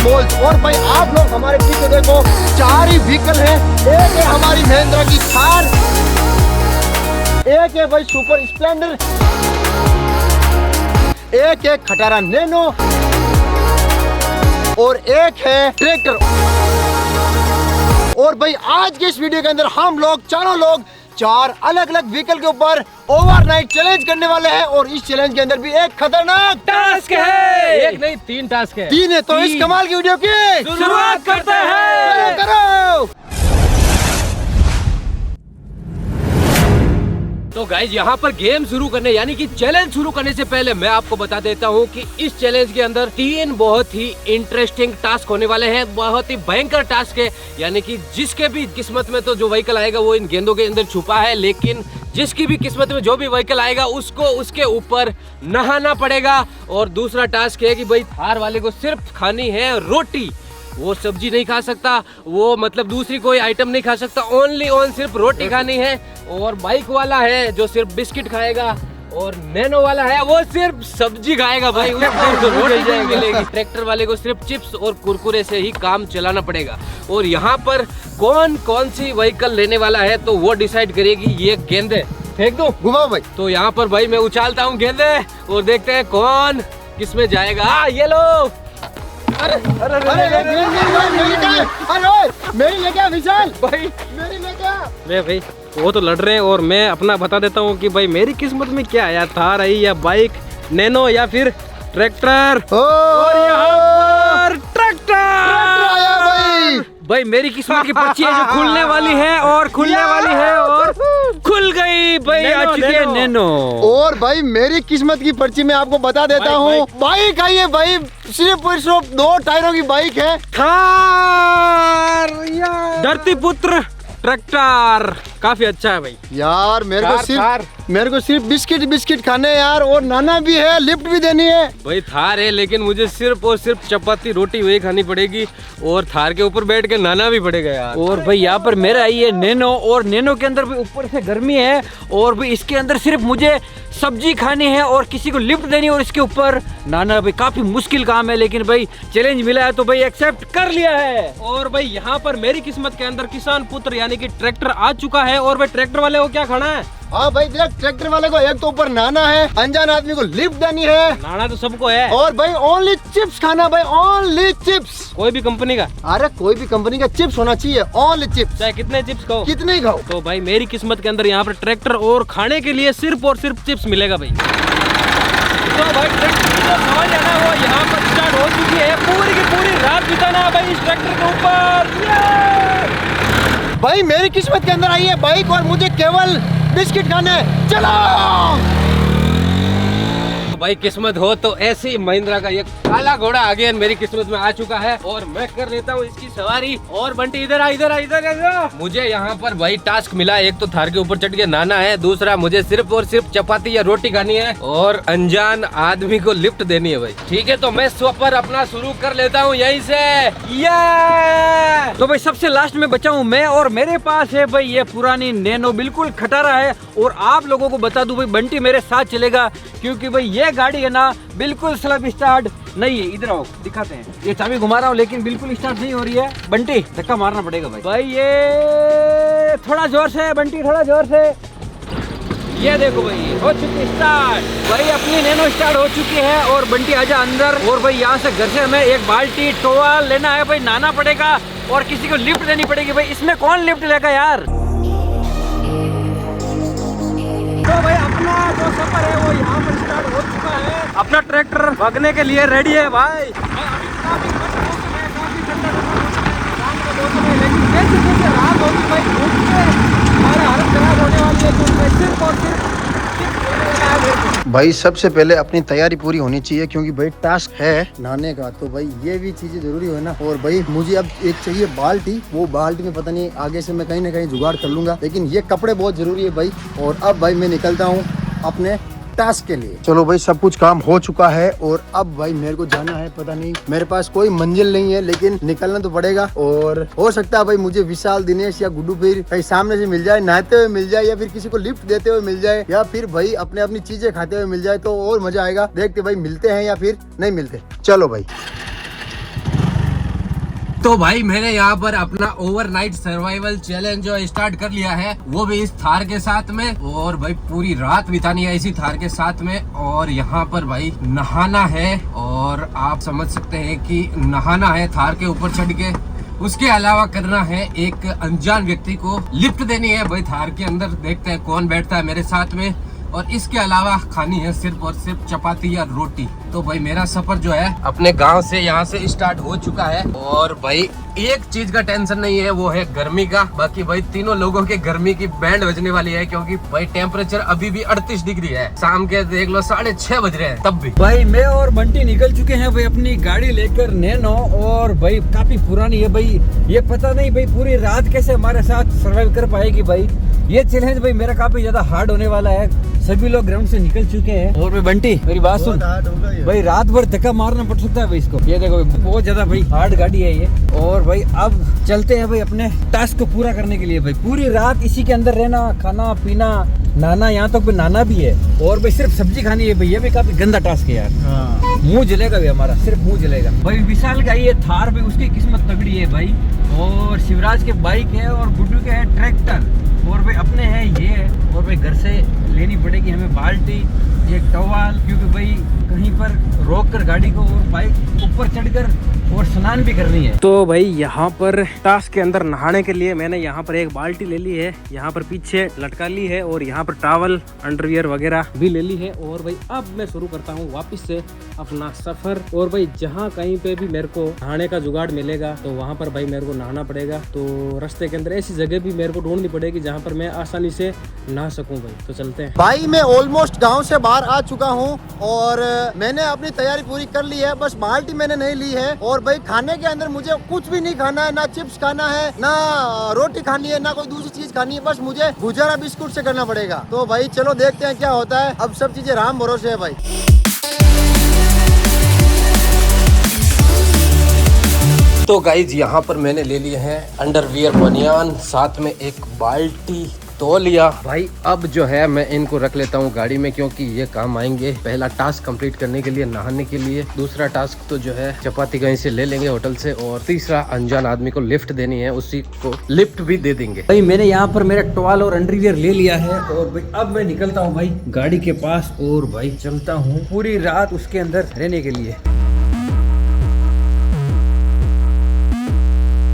Malls. और भाई आप लोग हमारे पीछे देखो, 4 ही व्हीकल है। एक है हमारी महिंद्रा की थार, एक है भाई सुपर स्प्लेंडर, एक है खटारा नैनो और एक है ट्रैक्टर। और भाई आज के इस वीडियो के अंदर हम लोग चारों लोग 4 अलग अलग व्हीकल के ऊपर ओवरनाइट चैलेंज करने वाले हैं। और इस चैलेंज के अंदर भी एक खतरनाक टास्क है। एक नहीं 3 टास्क है। 3 है। तो इस कमाल की वीडियो की शुरुआत करते हैं। करो। तो गाइज यहाँ पर गेम शुरू करने यानी कि चैलेंज शुरू करने से पहले मैं आपको बता देता हूँ कि इस चैलेंज के अंदर 3 बहुत ही इंटरेस्टिंग टास्क होने वाले हैं। बहुत ही भयंकर टास्क है, यानी कि जिसके भी किस्मत में तो जो व्हीकल आएगा वो इन गेंदों के अंदर छुपा है, लेकिन जिसकी भी किस्मत में जो भी व्हीकल आएगा उसको उसके ऊपर नहाना पड़ेगा। और दूसरा टास्क है कि भाई थार वाले को सिर्फ खानी है रोटी, वो सब्जी नहीं खा सकता, वो मतलब दूसरी कोई आइटम नहीं खा सकता, ओनली सिर्फ रोटी खानी है। और बाइक वाला है जो सिर्फ बिस्किट खाएगा, और नैनो वाला है वो सिर्फ सब्जी खाएगा भाई, उसको रोटी नहीं मिलेगी। ट्रैक्टर वाले को सिर्फ चिप्स और कुरकुरे से ही काम चलाना पड़ेगा। और यहाँ पर कौन कौन सी व्हीकल लेने वाला है तो वो डिसाइड करेगी ये गेंदे। फेंक दो, घुमाओ भाई। तो यहाँ पर भाई मैं उछालता हूँ गेंदे और देखते हैं कौन किसमें जाएगा। ये लो। अरे मेरी ले क्या विशाल भाई मेरी ले क्या। मैं भाई वो तो लड़ रहे हैं और मैं अपना बता देता हूँ कि भाई मेरी किस्मत में क्या है, थार आई या बाइक नैनो या फिर ट्रैक्टर। और यहाँ पर ट्रैक्टर आया भाई। भाई मेरी किस्मत की पर्ची है जो खुलने वाली है और खुलने वाली है और खुल गई भाई। आ चुकी है नैनो। और भाई मेरी किस्मत की पर्ची में आपको बता देता हूँ, बाइक आई है भाई, सिर्फ 2 टायरों की बाइक है। थार धरती पुत्र ट्रैक्टर काफी अच्छा है भाई। यार मेरे को सिर्फ बिस्किट खाने हैं यार, और नाना भी है, लिफ्ट भी देनी है। भाई थार है लेकिन मुझे सिर्फ और सिर्फ चपाती रोटी वही खानी पड़ेगी, और थार के ऊपर बैठ के नहाना भी पड़ेगा यार। और भाई यहाँ पर मेरा आई है नैनो, और नैनो के अंदर भी ऊपर से गर्मी है, और भी इसके अंदर सिर्फ मुझे सब्जी खानी है और किसी को लिफ्ट देनी है और इसके ऊपर नाना। भाई काफी मुश्किल काम है, लेकिन भाई चैलेंज मिला है तो भाई एक्सेप्ट कर लिया है। और भाई यहाँ पर मेरी किस्मत के अंदर किसान पुत्र यानी कि ट्रैक्टर आ चुका है। और भाई ट्रैक्टर वाले को क्या खाना है? हाँ भाई देख, ट्रैक्टर वाले को एक तो ऊपर नहाना है, अनजान आदमी को लिफ्ट देनी है, नाना तो सबको है, और भाई ओनली चिप्स खाना भाई, ओनली चिप्स। कोई भी कंपनी का, अरे कोई भी कंपनी का चिप्स होना चाहिए, ओनली चिप्स। चाहे कितने चिप्स खाओ, कितने ही खाओ। तो भाई मेरी किस्मत के अंदर यहाँ पर ट्रैक्टर और खाने के लिए सिर्फ और सिर्फ चिप्स मिलेगा भाई। तो भाई ट्रैक्टर की जो सवारी है ना वो यहाँ पर स्टार्ट हो चुकी है। पूरी की पूरी रात बिताना भाई इस ट्रैक्टर के ऊपर। भाई मेरी किस्मत के अंदर आई है बाइक, और मुझे केवल बिस्किट खाने। चलो भाई किस्मत हो तो ऐसी महिंद्रा का ये काला घोड़ा आगे मेरी किस्मत में आ चुका है, और मैं कर लेता हूँ इसकी सवारी। और बंटी इधर आ। मुझे यहाँ पर भाई टास्क मिला, एक तो थार के ऊपर चढ़ के नहाना है, दूसरा मुझे सिर्फ और सिर्फ चपाती या रोटी खानी है, और अनजान आदमी को लिफ्ट देनी है भाई। ठीक है, तो मैं सफर अपना शुरू कर लेता हूँ यहीं से। तो भाई सबसे लास्ट में बचा हूँ मैं, और मेरे पास है भाई ये पुरानी नैनो, बिल्कुल खटारा है। और आप लोगों को बता दूं भाई बंटी मेरे साथ चलेगा, क्योंकि भाई ये गाड़ी है ना बिल्कुल स्लब स्टार्ट नहीं है। इधर आओ दिखाते हैं, ये चाबी घुमा रहा हूँ लेकिन बिल्कुल स्टार्ट नहीं हो रही है। बंटी धक्का मारना पड़ेगा भाई। ये थोड़ा जोर से बंटी, थोड़ा जोर से। ये देखो भाई हो चुकी स्टार्ट भाई, अपनी नैनो स्टार्ट हो चुकी है। और बंटी आजा अंदर। और भाई यहाँ से घर से हमें एक बाल्टी टोवाल लेना है भाई, नहाना पड़ेगा और किसी को लिफ्ट देनी पड़ेगी भाई। इसमें कौन लिफ्ट लेगा यार? तो भाई अपना जो सफर है वो यहाँ पर स्टार्ट हो चुका है। अपना ट्रैक्टर भागने के लिए रेडी है भाई। अभी काफी मस्त मौसम है, काफी ठंडा शाम का मौसम है, लेकिन जैसे जैसे रात होगी भाई धूप से हमारे हालत खराब होने वाली है। तो मैं सिर्फ और सिर्फ भाई सबसे पहले अपनी तैयारी पूरी होनी चाहिए, क्योंकि भाई टास्क है नहाने का, तो भाई ये भी चीजें जरूरी है ना। और भाई मुझे अब एक चाहिए बाल्टी, वो बाल्टी में पता नहीं आगे से मैं कहीं ना कहीं जुगाड़ कर लूंगा, लेकिन ये कपड़े बहुत जरूरी है भाई। और अब भाई मैं निकलता हूँ अपने टास्क के लिए। चलो भाई सब कुछ काम हो चुका है, और अब भाई मेरे को जाना है, पता नहीं मेरे पास कोई मंजिल नहीं है, लेकिन निकलना तो पड़ेगा। और हो सकता है भाई मुझे विशाल, दिनेश या गुड्डू फिर कहीं सामने से मिल जाए, नहाते हुए मिल जाए, या फिर किसी को लिफ्ट देते हुए मिल जाए, या फिर भाई अपने अपनी चीजें खाते हुए मिल जाए, तो और मजा आएगा। देखते भाई मिलते हैं या फिर नहीं मिलते। चलो भाई तो भाई मैंने यहाँ पर अपना ओवरनाइट सर्वाइवल चैलेंज जो स्टार्ट कर लिया है, वो भी इस थार के साथ में। और भाई पूरी रात बितानी है इसी थार के साथ में। और यहाँ पर भाई नहाना है, और आप समझ सकते हैं कि नहाना है थार के ऊपर चढ़ के। उसके अलावा करना है एक अनजान व्यक्ति को लिफ्ट देनी है भाई थार के अंदर। देखते हैं कौन बैठता है मेरे साथ में। और इसके अलावा खानी है सिर्फ और सिर्फ चपाती या रोटी। तो भाई मेरा सफर जो है अपने गांव से यहाँ से स्टार्ट हो चुका है। और भाई एक चीज का टेंशन नहीं है, वो है गर्मी का। बाकी भाई तीनों लोगों के गर्मी की बैंड बजने वाली है, क्योंकि भाई टेम्परेचर अभी भी 38 डिग्री है। शाम के देख लो 6:30 बज रहे हैं तब भी। भाई मैं और बंटी निकल चुके हैं भाई अपनी गाड़ी लेकर नैनो। और भाई काफी पुरानी है भाई, ये पता नहीं भाई पूरी रात कैसे हमारे साथ सर्वाइव कर पाएगी भाई। ये चैलेंज भाई मेरा काफी ज्यादा हार्ड होने वाला है। सभी लोग ग्राउंड से निकल चुके हैं। और भाई बंटी मेरी बात सुन भाई, रात भर धक्का मारना पड़ सकता है भाई इसको। ये देखो बहुत ज्यादा भाई हार्ड गाड़ी है ये। और भाई अब चलते हैं भाई अपने टास्क को पूरा करने के लिए। भाई पूरी रात इसी के अंदर रहना, खाना पीना, नहाना, यहाँ तक भी नहाना भी है। और भाई सिर्फ सब्जी खानी है भाई, ये भी काफी गंदा टास्क है यार। मुंह जलेगा भी हमारा, सिर्फ मुंह जलेगा भाई। विशाल का ये थार भाई, उसकी किस्मत तगड़ी है भाई। और शिवराज के बाइक है, और गुड्डू के है ट्रैक्टर, और भाई अपने हैं ये। और भाई घर से लेनी पड़ेगी हमें बाल्टी, एक टवाल, क्योंकि भाई कहीं पर रोक कर गाड़ी को और बाइक ऊपर चढ़कर और स्नान भी करनी है। तो भाई यहाँ पर टास्क के अंदर नहाने के लिए मैंने यहाँ पर एक बाल्टी ले ली है, यहाँ पर पीछे लटका ली है, और यहाँ पर टॉवल अंडरवियर वगैरह भी ले ली है। और भाई अब मैं शुरू करता हूँ वापस से अपना सफर। और भाई जहाँ कहीं पे भी मेरे को नहाने का जुगाड़ मिलेगा तो वहाँ पर भाई मेरे को नहाना पड़ेगा। तो रास्ते के अंदर ऐसी जगह भी मेरे को ढूंढनी पड़ेगी जहाँ पर मैं आसानी से नहा सकूँ भाई। तो चलते हैं भाई। मैं ऑलमोस्ट गांव से बाहर आ चुका हूं, और मैंने अपनी तैयारी पूरी कर ली है। बस बाल्टी मैंने नहीं ली है। और भाई खाने के अंदर मुझे कुछ भी नहीं खाना है, ना चिप्स खाना है, ना रोटी खानी है, ना कोई दूसरी चीज खानी है। बस मुझे गुजारा बिस्कुट से करना पड़ेगा। तो भाई चलो देखते हैं क्या होता है। अब सब चीजें राम भरोसे है भाई। तो गाइज यहाँ पर मैंने ले लिए हैं अंडरवियर, बनियान, साथ में एक बाल्टी, तौलिया। भाई अब जो है मैं इनको रख लेता हूँ गाड़ी में, क्योंकि ये काम आएंगे। पहला टास्क कंप्लीट करने के लिए नहाने के लिए, दूसरा टास्क तो जो है चपाती कहीं से ले लेंगे होटल से, और तीसरा अनजान आदमी को लिफ्ट देनी है, उसी को लिफ्ट भी दे देंगे। भाई मैंने यहाँ पर मेरा टॉवल और अंडरवियर ले लिया है। और भाई अब मैं निकलता हूँ भाई गाड़ी के पास, और भाई चलता हूँ पूरी रात उसके अंदर रहने के लिए।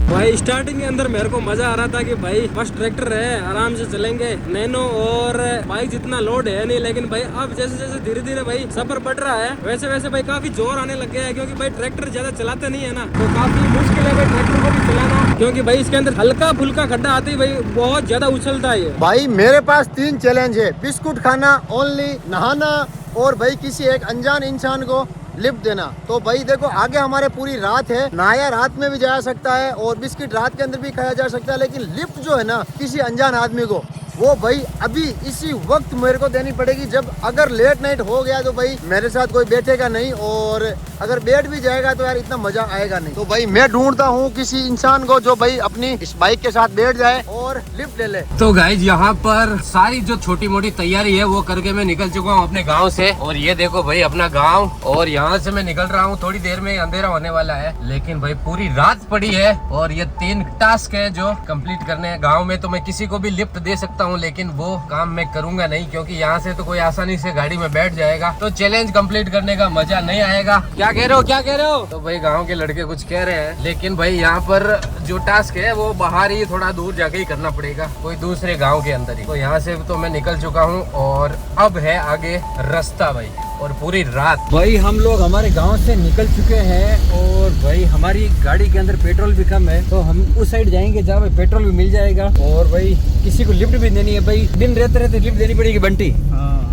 भाई स्टार्टिंग के अंदर मेरे को मजा आ रहा था कि भाई बस ट्रैक्टर है, आराम से चलेंगे, नैनो और बाइक जितना लोड है नहीं। लेकिन भाई अब जैसे जैसे धीरे धीरे भाई सफर बढ़ रहा है, वैसे वैसे भाई काफी जोर आने लग गया है। क्योंकि भाई ट्रैक्टर ज्यादा चलाते नहीं है ना, तो काफी मुश्किल है भाई ट्रैक्टर को भी चलाना। क्योंकि भाई इसके अंदर हल्का फुल्का खड्डा आते ही भाई बहुत ज्यादा उछलता है। भाई मेरे पास 3 चैलेंज है: बिस्कुट खाना, ओनली नहाना, और भाई किसी एक अनजान इंसान को लिफ्ट देना। तो भाई देखो आगे हमारे पूरी रात है, नहाया रात में भी जा सकता है, और बिस्किट रात के अंदर भी खाया जा सकता है। लेकिन लिफ्ट जो है ना किसी अनजान आदमी को, वो भाई अभी इसी वक्त मेरे को देनी पड़ेगी। जब अगर लेट नाइट हो गया तो भाई मेरे साथ कोई बैठेगा नहीं, और अगर बैठ भी जाएगा तो यार इतना मजा आएगा नहीं। तो भाई मैं ढूंढता हूँ किसी इंसान को जो भाई अपनी इस बाइक के साथ बैठ जाए और लिफ्ट ले ले। तो गाइज यहाँ पर सारी जो छोटी मोटी तैयारी है वो करके मैं निकल चुका हूँ अपने गाँव से। और ये देखो भाई अपना गाँव, और यहाँ से मैं निकल रहा हूँ। थोड़ी देर में अंधेरा होने वाला है, लेकिन भाई पूरी रात पड़ी है, और ये 3 टास्क है जो कंप्लीट करने हैं। गाँव में तो मैं किसी को भी लिफ्ट दे सकता हूँ, लेकिन वो काम मैं करूंगा नहीं, क्योंकि यहाँ से तो कोई आसानी से गाड़ी में बैठ जाएगा, तो चैलेंज कंप्लीट करने का मजा नहीं आएगा। क्या कह रहे हो, क्या कह रहे हो? तो भाई गांव के लड़के कुछ कह रहे हैं, लेकिन भाई यहाँ पर जो टास्क है वो बाहर ही थोड़ा दूर जाके ही करना पड़ेगा, कोई दूसरे गाँव के अंदर ही। तो यहाँ से तो मैं निकल चुका हूँ, और अब है आगे रास्ता भाई, और पूरी रात। भाई हम लोग हमारे गांव से निकल चुके हैं, और भाई हमारी गाड़ी के अंदर पेट्रोल भी कम है, तो हम उस साइड जाएंगे जहाँ भाई पेट्रोल भी मिल जाएगा। और भाई किसी को लिफ्ट भी देनी है भाई, दिन रहते रहते लिफ्ट देनी पड़ेगी बंटी।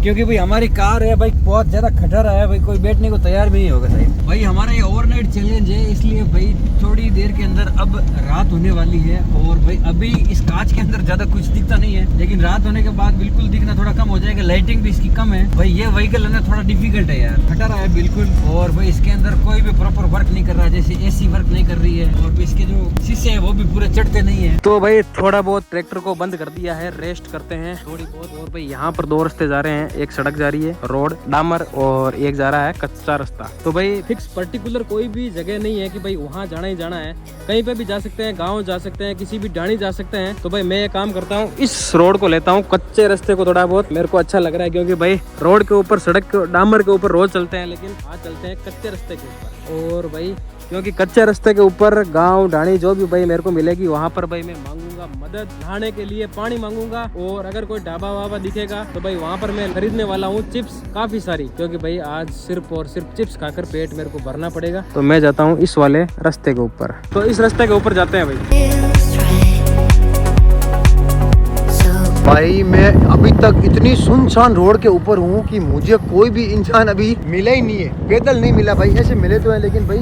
क्योंकि भाई हमारी कार है भाई, बहुत ज्यादा खटारा है भाई, कोई बैठने को तैयार भी नहीं होगा साहब। भाई हमारा ये ओवरनाइट चैलेंज है, इसलिए भाई थोड़ी देर के अंदर अब रात होने वाली है। और भाई अभी इस कांच के अंदर ज्यादा कुछ दिखता नहीं है, लेकिन रात होने के बाद बिल्कुल दिखना थोड़ा कम हो जाएगा। लाइटिंग भी इसकी कम है भाई। ये व्हीकल है ना थोड़ा डिफिकल्ट है यार, खटारा है बिल्कुल। और भाई इसके अंदर कोई भी प्रॉपर वर्क नहीं कर रहा है, जैसे एसी वर्क नहीं कर रही है, और इसके जो शीशे हैं वो भी पूरे चढ़ते नहीं है। तो भाई थोड़ा बहुत ट्रैक्टर को बंद कर दिया है, रेस्ट करते हैं थोड़ी बहुत। और भाई यहाँ पर 2 रास्ते जा रहे हैं, एक सड़क जा रही है रोड डामर, और एक जा रहा है कच्चा रास्ता। तो भाई फिक्स पर्टिकुलर कोई भी जगह नहीं है कि भाई वहाँ जाना ही जाना है, कहीं पे भी जा सकते हैं, गाँव जा सकते हैं, किसी भी डाणी जा सकते हैं। तो भाई मैं ये काम करता हूँ, इस रोड को लेता हूँ, कच्चे रास्ते को थोड़ा बहुत मेरे को अच्छा लग रहा है, क्योंकि भाई रोड के ऊपर सड़क डामर के ऊपर रोज चलते हैं, लेकिन आज चलते हैं कच्चे रास्ते के ऊपर। और भाई क्योंकि कच्चे रास्ते के ऊपर गांव ढाणी जो भी भाई मेरे को मिलेगी, वहां पर भाई मैं मांगूंगा मदद, नहाने के लिए पानी मांगूंगा। और अगर कोई ढाबा वाबा दिखेगा तो भाई वहां पर मैं खरीदने वाला हूँ चिप्स काफी सारी, क्योंकि भाई आज सिर्फ और सिर्फ चिप्स खाकर पेट मेरे को भरना पड़ेगा। तो मैं जाता हूँ इस वाले रास्ते के ऊपर, तो इस रास्ते के ऊपर जाते हैं भाई मैं अभी तक इतनी सुनसान रोड के ऊपर हूँ कि मुझे कोई भी इंसान अभी मिला ही नहीं है, पैदल नहीं मिला भाई। ऐसे मिले तो है, लेकिन भाई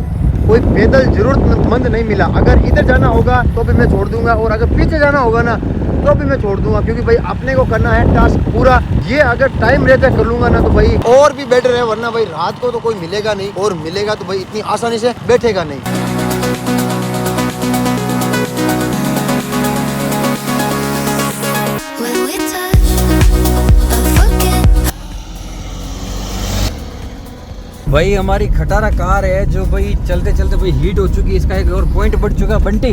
कोई पैदल जरूरतमंद नहीं मिला। अगर इधर जाना होगा तो भी मैं छोड़ दूंगा, और अगर पीछे जाना होगा ना तो भी मैं छोड़ दूंगा, क्योंकि भाई अपने को करना है टास्क पूरा। ये अगर टाइम रहता कर लूंगा ना तो भाई और भी बेटर है, वरना भाई रात को तो कोई मिलेगा नहीं, और मिलेगा तो भाई इतनी आसानी से बैठेगा नहीं। भाई हमारी खटारा कार है जो भाई चलते चलते भाई हीट हो चुकी है, इसका एक और पॉइंट बढ़ चुका। बंटी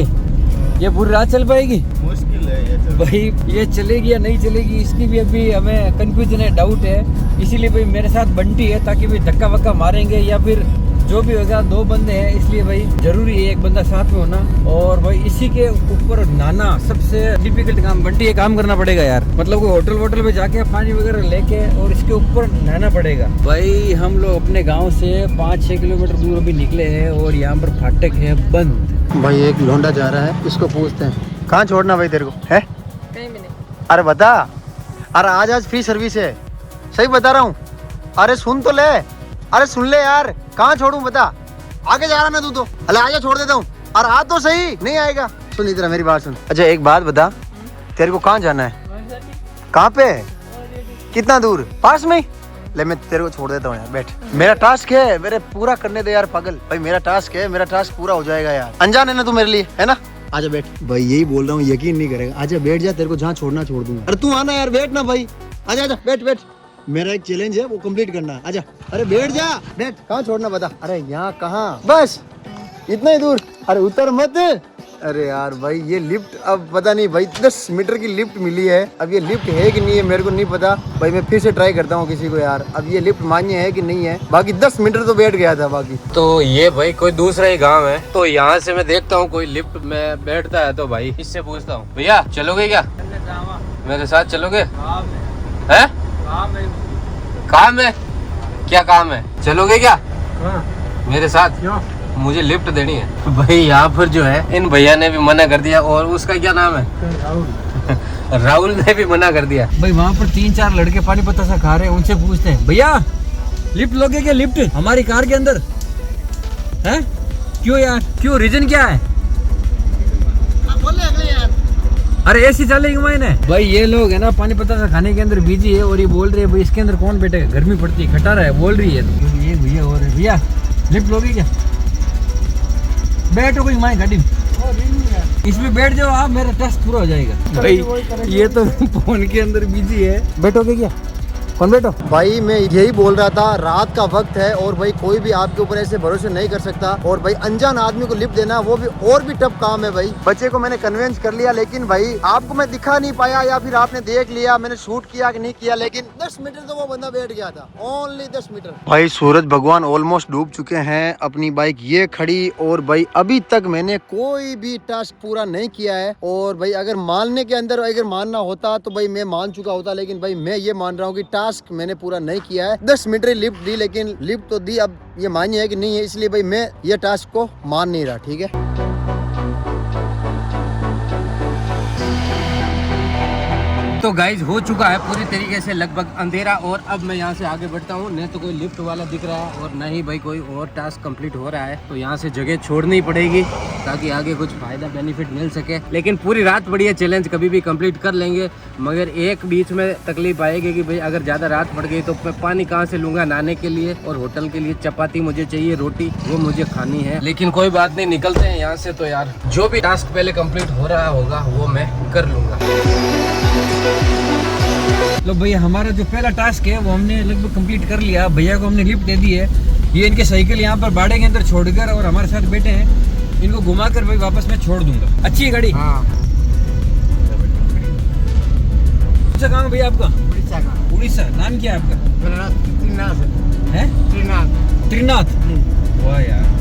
ये पूरी रात चल पाएगी? मुश्किल है ये भाई, ये चलेगी या नहीं चलेगी इसकी भी अभी हमें कंफ्यूजन है, डाउट है। इसीलिए भाई मेरे साथ बंटी है, ताकि भाई धक्का वक्का मारेंगे या फिर जो भी होगा, 2 बंदे हैं इसलिए भाई जरूरी है एक बंदा साथ में होना। और भाई इसी के ऊपर नहाना सबसे डिफिकल्ट काम। बंटी ये काम करना पड़ेगा यार, मतलब कोई होटल वोटल में जाके पानी वगैरह लेके और इसके ऊपर नहाना पड़ेगा। भाई हम लोग अपने गांव से 5-6 किलोमीटर दूर अभी निकले हैं, और यहाँ पर फाटक है बंद। भाई एक लौंडा जा रहा है, इसको पूछते हैं कहाँ छोड़ना भाई तेरे को है? कहीं भी नहीं। अरे बता, अरे आज फ्री सर्विस है, सही बता रहा हूँ। अरे सुन तो ले, अरे सुन ले यार, कहाँ छोड़ूं बता? आगे जा रहा मैं, तू तो अरे आजा छोड़ देता हूँ। अरे आ तो सही, नहीं आएगा। सुन इधर मेरी बात सुन। अच्छा एक बात बता, तेरे को कहाँ जाना है? कहाँ पे? कितना दूर? पास में ही? ले मैं तेरे को छोड़ देता हूँ यार, बैठ। मेरा टास्क है, मेरे पूरा करने दे यार पागल। भाई मेरा टास्क है, मेरा टास्क पूरा हो जाएगा यार। अनजान है ना तू मेरे लिए, है ना? आजा बैठ। भाई यही बोल रहा हूँ, यकीन नहीं करेगा। आजा बैठ जा, तेरे को जहाँ छोड़ना छोड़ दूंगा। अरे तू आना यार, बैठ ना भाई, आजा आजा बैठ बैठ। मेरा एक चैलेंज है, वो कंप्लीट करना है। आजा, अरे बैठ जा, बैठ। कहाँ छोड़ना बता? अरे यहाँ कहाँ, बस इतना ही दूर। अरे उतर मत। अरे यार भाई ये लिफ्ट अब पता नहीं भाई, 10 मीटर की लिफ्ट मिली है। अब ये लिफ्ट है कि नहीं है मेरे को नहीं पता भाई, मैं फिर से ट्राई करता हूँ किसी को यार। अब ये लिफ्ट मान्य है कि नहीं है, बाकी 10 मीटर तो बैठ गया था बाकी। तो ये भाई कोई दूसरा ही गांव है, तो यहाँ से मैं देखता हूँ कोई लिफ्ट में बैठता है, तो भाई इससे पूछता हूँ, भैया चलोगे क्या? मेरे साथ चलोगे? है? काम है? क्या काम है? चलोगे क्या मेरे साथ? क्यों? मुझे लिफ्ट देनी है। भाई यहाँ पर जो है इन भैया ने भी मना कर दिया, और उसका क्या नाम है? राहुल। राहुल ने भी मना कर दिया। भाई वहाँ पर 3-4 लड़के पानी पत्ता सा खा रहे हैं, उनसे पूछते हैं, भैया लिफ्ट लोगे क्या? लिफ्ट हमारी कार के अंदर है? क्यों यार, क्यों, रीजन क्या है? अरे ऐसी चलेगी मैंने। भाई ये लोग है ना पानी पत्ता सा खाने के अंदर बिजी है, और ये बोल रहे हैं भाई इसके अंदर कौन बैठेगा, गर्मी पड़ती है, खटा रहा है, बोल रही है। तो ये भैया हो रहे, भैया लिफ्ट लोगे क्या? बैठो कोई माई गाड़ी में, इसमें बैठ जाओ आप, मेरा टेस्ट पूरा हो जाएगा। भाई ये तो फोन के अंदर बिजी है, बैठोगे क्या? कौन बैठो? भाई मैं यही बोल रहा था, रात का वक्त है, और भाई कोई भी आपके ऊपर ऐसे भरोसे नहीं कर सकता। और भाई अनजान आदमी को लिफ्ट देना वो भी और भी टफ काम है भाई। बच्चे को मैंने कन्विंस कर लिया, लेकिन भाई आपको मैं दिखा नहीं पाया, या फिर आपने देख लिया मैंने शूट किया कि नहीं किया, लेकिन 10 मीटर तो वो बंदा बैठ गया था, ओनली 10 मीटर। भाई सूरज भगवान ऑलमोस्ट डूब चुके हैं, अपनी बाइक ये खड़ी, और भाई अभी तक मैंने कोई भी टास्क पूरा नहीं किया है। और भाई अगर मानने के अंदर अगर मानना होता तो भाई मैं मान चुका होता, लेकिन भाई मैं ये मान रहा हूँ कि टास्क मैंने पूरा नहीं किया है। 10 मीटर लिफ्ट दी, लेकिन लिफ्ट तो दी, अब ये मान्य है कि नहीं है, इसलिए भाई मैं ये टास्क को मान नहीं रहा। ठीक है, तो गाइज हो चुका है पूरी तरीके से लगभग अंधेरा और अब मैं यहाँ से आगे बढ़ता हूँ। न तो कोई लिफ्ट वाला दिख रहा है और न ही भाई कोई और टास्क कंप्लीट हो रहा है, तो यहाँ से जगह छोड़नी पड़ेगी ताकि आगे कुछ फायदा बेनिफिट मिल सके। लेकिन पूरी रात पड़ी है, चैलेंज कभी भी कंप्लीट कर लेंगे, मगर एक बीच में तकलीफ आएगी कि भाई अगर ज़्यादा रात पड़ गई तो मैं पानी कहाँ से लूँगा नहाने के लिए, और होटल के लिए चपाती मुझे चाहिए, रोटी वो मुझे खानी है। लेकिन कोई बात नहीं, निकलते हैं यहाँ से। तो यार जो भी टास्क पहले कंप्लीट हो रहा होगा वो मैं कर लूँगा। लो भैया, हमारा जो पहला टास्क है वो हमने लगभग कंप्लीट कर लिया। भैया को हमने लिफ्ट दे दी है। ये इनके साइकिल यहाँ पर बाड़े के अंदर छोड़कर और हमारे साथ बैठे हैं, इनको घुमाकर भाई वापस मैं छोड़ दूंगा। अच्छी है गाड़ी। हाँ। कौन सा गाँव भैया आपका? उड़ीसा। नाम क्या है आपका? त्रिनाथ। वाह यार।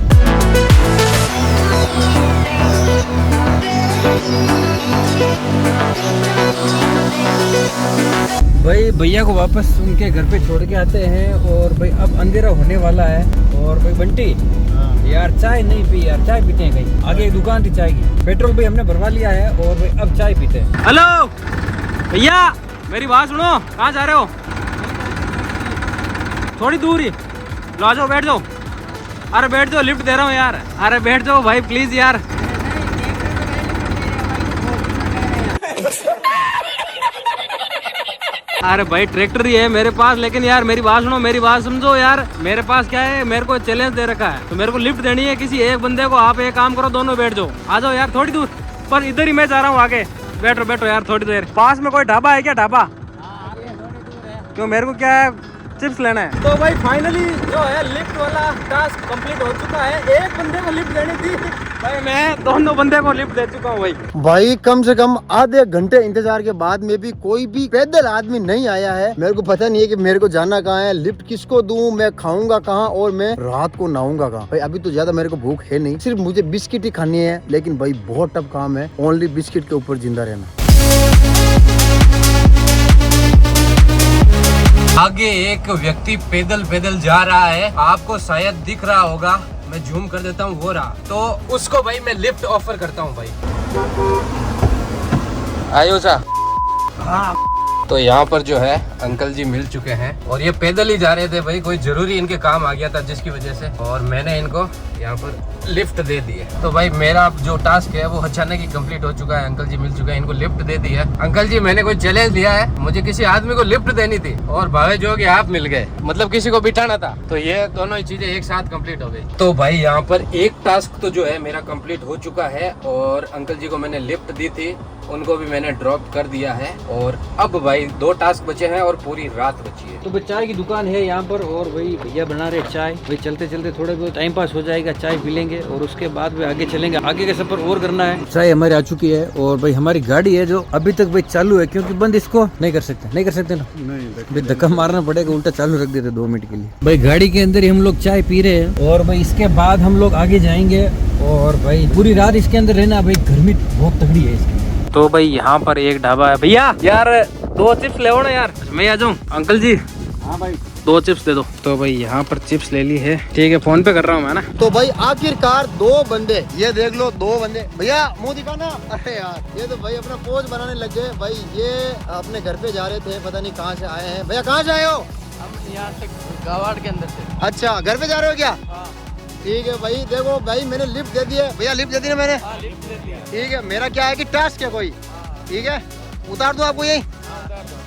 भाई भैया को वापस उनके घर पे छोड़ के आते हैं और भाई अब अंधेरा होने वाला है। और भाई बंटी यार चाय नहीं पी यार, चाय पीते हैं कहीं आगे एक दुकान थी चाय की। पेट्रोल भी हमने भरवा लिया है और भाई अब चाय पीते हैं। हेलो भैया, मेरी बात सुनो, कहाँ जा रहे हो? थोड़ी दूर ही, लो आ जाओ, बैठ जाओ। अरे बैठ जाओ, लिफ्ट दे रहा हूँ यार। अरे बैठ जाओ भाई प्लीज यार। अरे भाई ट्रैक्टर ही है मेरे पास, लेकिन यार मेरी बात सुनो, मेरी बात समझो यार। मेरे पास क्या है, मेरे को चैलेंज दे रखा है, तो मेरे को लिफ्ट देनी है किसी एक बंदे को। आप एक काम करो, दोनों बैठ जाओ, आ जाओ यार थोड़ी दूर, पर इधर ही मैं जा रहा हूँ आगे। बैठो बैठो यार थोड़ी देर। पास में कोई ढाबा है क्या? ढाबा क्यों, मेरे को क्या है, चिप्स लेना है। तो भाई फाइनली जो है लिफ्ट वाला टास्क कंप्लीट हो चुका है। एक बंदे को लिफ्ट देनी थी भाई, मैं दोनों बंदे को लिफ्ट दे चुका हूँ भाई कम से कम आधे घंटे इंतजार के बाद में भी कोई भी पैदल आदमी नहीं आया है। मेरे को पता नहीं है कि मेरे को जाना कहाँ है, लिफ्ट किसको दूं, मैं खाऊंगा कहाँ और मैं रात को नहाऊंगा कहाँ। भाई अभी तो ज्यादा मेरे को भूख है नहीं, सिर्फ मुझे बिस्किट ही खानी है। लेकिन भाई बहुत टफ काम है, ओनली बिस्किट के ऊपर जिंदा रहना। आगे एक व्यक्ति पैदल पैदल जा रहा है, आपको शायद दिख रहा होगा, मैं जूम कर देता हूँ, वो रहा। तो उसको भाई मैं लिफ्ट ऑफर करता हूँ भाई। आयो सा। हाँ। तो यहाँ पर जो है अंकल जी मिल चुके हैं और ये पैदल ही जा रहे थे भाई, कोई जरूरी इनके काम आ गया था जिसकी वजह से, और मैंने इनको यहाँ पर लिफ्ट दे दी है। तो भाई मेरा जो टास्क है वो अचानक ही कंप्लीट हो चुका है। अंकल जी मिल चुके हैं, इनको लिफ्ट दे दी है। अंकल जी मैंने कोई चैलेंज लिया है, मुझे किसी आदमी को लिफ्ट देनी थी और भावे जो कि आप मिल गए, मतलब किसी को बिठाना था, तो ये दोनों ही चीजें एक साथ कंप्लीट हो गई। तो भाई यहाँ पर एक टास्क तो जो है मेरा कंप्लीट हो चुका है और अंकल जी को मैंने लिफ्ट दी थी, उनको भी मैंने ड्रॉप कर दिया है। और अब भाई 2 टास्क बचे हैं और पूरी रात बची है। तो भाई चाय की दुकान है यहाँ पर और भाई भैया बना रहे चाय। भाई चलते चलते थोड़ा बहुत टाइम पास हो जाएगा, चाय पी लेंगे और उसके बाद भी आगे चलेंगे। आगे का सफर और करना है। चाय हमारी आ चुकी है और भाई हमारी गाड़ी है जो अभी तक भाई चालू है, क्योंकि बंद इसको नहीं कर सकते ना। नहीं, धक्का मारना पड़ेगा, उल्टा चालू रख देते 2 मिनट के लिए। भाई गाड़ी के अंदर ही हम लोग चाय पी रहे हैं और भाई इसके बाद हम लोग आगे जाएंगे। और भाई पूरी रात इसके अंदर रहना, भाई गर्मी बहुत तगड़ी है इसकी। तो भाई यहाँ पर एक ढाबा है। भैया यार 2 चिप्स ले ना यार, मैं आ जाऊँ। अंकल जी। हाँ भाई 2 चिप्स दे दो। तो भाई यहाँ पर चिप्स ले ली है, ठीक है, फोन पे कर रहा हूँ मैं ना। तो भाई आखिरकार 2 बंदे, ये देख लो 2 बंदे। भैया मुंह दिखाना। अरे यार ये तो भाई अपना पोज बनाने लग गए। भाई ये अपने घर पे जा रहे थे, पता नहीं कहाँ से आए हैं। भैया कहाँ से आए हो? हम यहाँ से गावाड़ के अंदर से। अच्छा घर पे जा रहे हो क्या? ठीक है भाई, देखो भाई मैंने लिफ्ट दे दी है। भैया लिफ्ट दे दी ना मैंने? लिफ्ट दे दिया। ठीक है, मेरा क्या है कि टास्क है कोई, ठीक है, उतार दो आपको यही।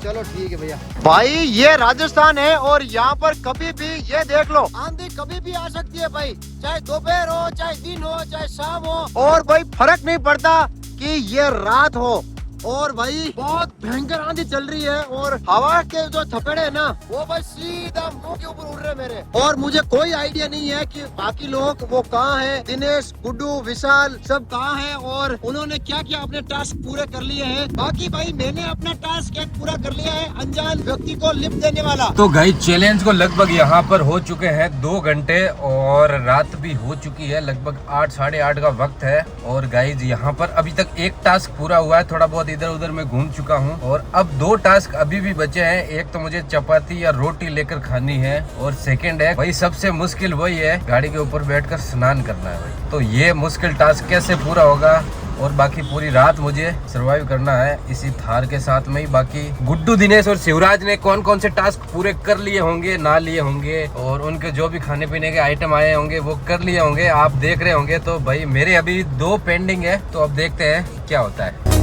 चलो ठीक है भैया। भाई ये राजस्थान है और यहाँ पर कभी भी ये देख लो आंधी कभी भी आ सकती है भाई, चाहे दोपहर हो, चाहे दिन हो, चाहे शाम हो, और भाई फर्क नहीं पड़ता कि ये रात हो। और भाई बहुत भयंकर आंधी चल रही है और हवा के जो थपेड़े है ना वो भाई सीधा मुंह के ऊपर उड़ रहे मेरे। और मुझे कोई आइडिया नहीं है कि बाकी लोग वो कहाँ हैं, दिनेश, गुड्डू, विशाल सब कहाँ हैं और उन्होंने क्या क्या अपने टास्क पूरे कर लिए हैं। बाकी भाई मैंने अपना टास्क एक पूरा कर लिया है, अनजान व्यक्ति को लिफ्ट देने वाला। तो गाइस चैलेंज को लगभग यहाँ पर हो चुके हैं 2 घंटे और रात भी हो चुकी है, लगभग 8 साढ़े 8 का वक्त है। और गाइस यहाँ पर अभी तक एक टास्क पूरा हुआ है, थोड़ा बहुत इधर उधर मैं घूम चुका हूँ और अब 2 टास्क अभी भी बचे हैं। एक तो मुझे चपाती या रोटी लेकर खानी है और सेकंड है भाई सबसे मुश्किल वही है, गाड़ी के ऊपर बैठकर स्नान करना है भाई। तो ये मुश्किल टास्क कैसे पूरा होगा और बाकी पूरी रात मुझे सरवाइव करना है इसी थार के साथ में ही। बाकी गुड्डू, दिनेश और शिवराज ने कौन कौन से टास्क पूरे कर लिए होंगे, ना लिए होंगे, और उनके जो भी खाने पीने के आइटम आए होंगे वो कर लिए होंगे, आप देख रहे होंगे। तो भाई मेरे अभी 2 पेंडिंग है, तो अब देखते हैं क्या होता है।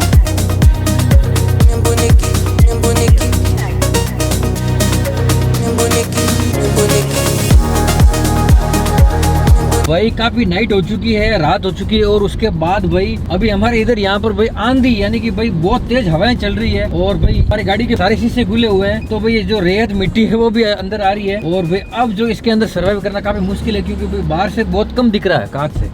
भाई काफी नाइट हो चुकी है, रात हो चुकी है, और उसके बाद भाई अभी हमारे इधर यहाँ पर भाई आंधी यानी कि भाई बहुत तेज हवाएं चल रही है, और भाई हमारी गाड़ी के सारे शीशे खुले हुए हैं, तो भाई ये जो रेत मिट्टी है वो भी अंदर आ रही है, और भाई अब जो इसके अंदर सर्वाइव करना काफी मुश्किल है, क्योंकि भाई बाहर से बहुत कम दिख रहा है कांच से।